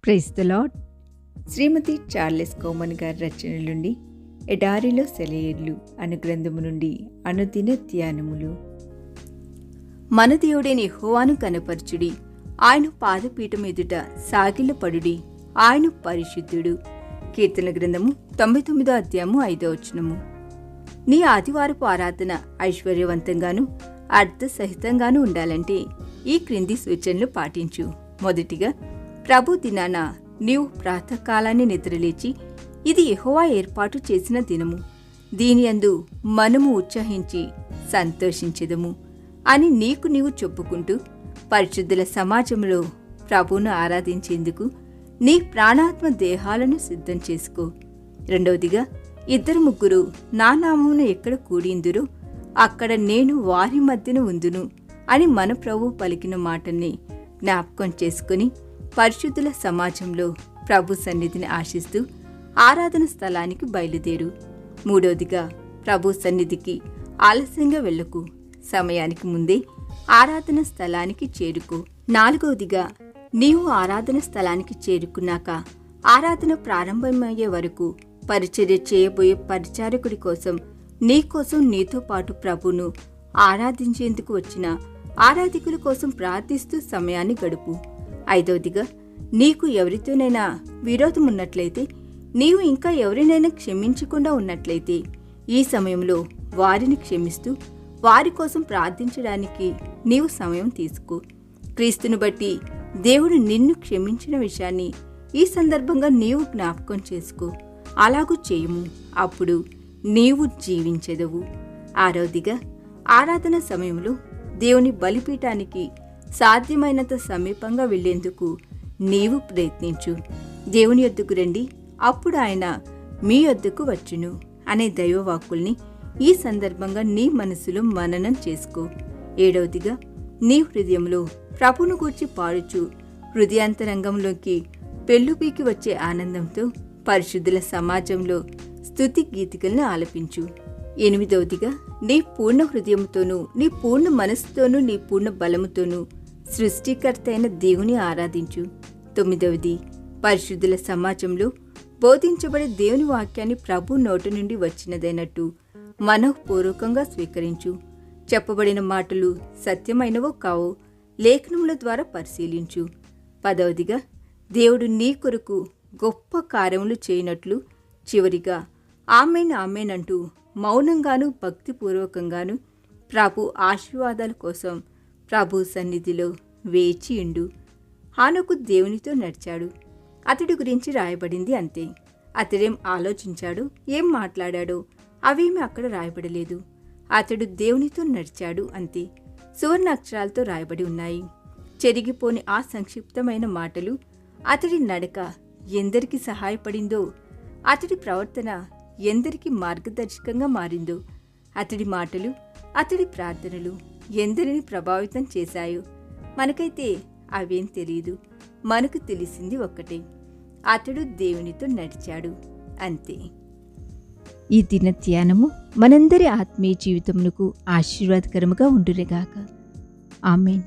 Praise the lord. Shrimati Charles Cowman గారి రచనల నుండి ఎడారిలో సెలయేర్లు అను గ్రంథము నుండి అనుదిన ధ్యానములు. మన దేవుడైన యెహోవాను కనపరచుడి, ఆయన పాదపీఠం ఎదుట సాగిలపడుడి, ఆయన పరిశుద్ధుడు. కీర్తన గ్రంథము 99వ అధ్యాయము 5వ వచనము. నీ ఆదివారపు ఆరాధన ఐశ్వర్యవంతంగాను అర్థసహితంగాను ఉండాలంటే ఈ క్రింది సూచనలు పాటించు. మొదటిగా, ప్రభు దినాన నీవు ప్రాతకాలాన్ని నిద్రలేచి ఇది యెహోవా ఏర్పాటు చేసిన దినము, దీనియందు మనము ఉత్సహించి సంతోషించెదము అని నీకు నీవు చెప్పుకుంటూ పరిశుద్ధుల సమాజంలో ప్రభువును ఆరాధించేందుకు నీ ప్రాణాత్మ దేహాలను సిద్ధం చేసుకో. రెండవదిగా, 2-3 నా నామమున ఎక్కడ కూడిందురో అక్కడ నేను వారి మధ్యన ఉందును అని మన ప్రభువు పలికిన మాటల్ని జ్ఞాపకం చేసుకుని పరిశుద్ధుల సమాజంలో ప్రభు సన్నిధిని ఆశిస్తూ ఆరాధన స్థలానికి బయలుదేరు. మూడవదిగా, ప్రభు సన్నిధికి ఆలస్యంగా వెళ్ళకు, సమయానికి ముందే ఆరాధన స్థలానికి చేరుకో. నాలుగవదిగా, నీవు ఆరాధన స్థలానికి చేరుకున్నాక ఆరాధన ప్రారంభమయ్యే వరకు పరిచర్య చేయబోయే పరిచారకుడి కోసం నీకోసం నీతో పాటు ప్రభును ఆరాధించేందుకు వచ్చిన ఆరాధికుల కోసం ప్రార్థిస్తూ సమయాన్ని గడుపు. ఐదవదిగా, నీకు ఎవరితోనైనా విరోధం ఉన్నట్లయితే, నీవు ఇంకా ఎవరినైనా క్షమించకుండా ఉన్నట్లయితే ఈ సమయంలో వారిని క్షమిస్తూ వారి కోసం ప్రార్థించడానికి నీవు సమయం తీసుకో. క్రీస్తును బట్టి దేవుడు నిన్ను క్షమించిన విషయాన్ని ఈ సందర్భంగా నీవు జ్ఞాపకం చేసుకో. అలాగూ చేయము, అప్పుడు నీవు జీవించెదవు. ఆరవదిగా, ఆరాధన సమయంలో దేవుని బలిపీఠానికి సాధ్యమైనంత సమీపంగా వెళ్లేందుకు నీవు ప్రయత్నించు. దేవుని యొద్దకు రండి, అప్పుడు ఆయన మీ యొద్దకు వచ్చును అనే దైవవాక్కుల్ని ఈ సందర్భంగా నీ మనసులో మననం చేసుకో. ఏడవదిగా, నీ హృదయంలో ప్రభును గూర్చి పాడుచు హృదయాంతరంగంలోకి పెళ్ళుపీకి వచ్చే ఆనందంతో పరిశుద్ధుల సమాజంలో స్తుతి గీతికలను ఆలపించు. ఎనిమిదవదిగా, నీ పూర్ణ హృదయంతోనూ నీ పూర్ణ మనస్సుతోనూ నీ పూర్ణ బలముతోనూ సృష్టికర్త అయిన దేవుని ఆరాధించు. తొమ్మిదవది, పరిశుద్ధుల సమాజంలో బోధించబడే దేవుని వాక్యాన్ని ప్రభు నోటి నుండి వచ్చినదైనట్టు మనఃపూర్వకంగా స్వీకరించు. చెప్పబడిన మాటలు సత్యమైనవో కావో లేఖనముల ద్వారా పరిశీలించు. పదవదిగా, దేవుడు నీ కొరకు గొప్ప కార్యములు చేయనట్లు చివరిగా ఆమెన్ ఆమెన్ అంటూ మౌనంగాను భక్తిపూర్వకంగాను ప్రభు ఆశీర్వాదాల కోసం ప్రభు సన్నిధిలో వేచి ఉండు. హానోకు దేవునితో నడిచాడు. అతడి గురించి రాయబడింది అంతే. అతడేం ఆలోచించాడో ఏం మాట్లాడాడో అవేమీ అక్కడ రాయబడలేదు. అతడు దేవునితో నడిచాడు అంతే. సువర్ణ అక్షరాలతో రాయబడి ఉన్నాయి. చెరిగిపోని ఆ సంక్షిప్తమైన మాటలు అతడి నడక ఎందరికి సహాయపడిందో, అతడి ప్రవర్తన ఎందరికి మార్గదర్శకంగా మారిందో, అతడి మాటలు అతడి ప్రార్థనలు ఎందరిని ప్రభావితం చేశాయో మనకైతే అవేం తెలియదు. మనకు తెలిసింది ఒక్కటే, అతడు దేవునితో నడిచాడు అంతే. ఈ దిన ధ్యానము మనందరి ఆత్మీయ జీవితమునకు ఆశీర్వాదకరముగా ఉండునుగాక. ఆమేన్.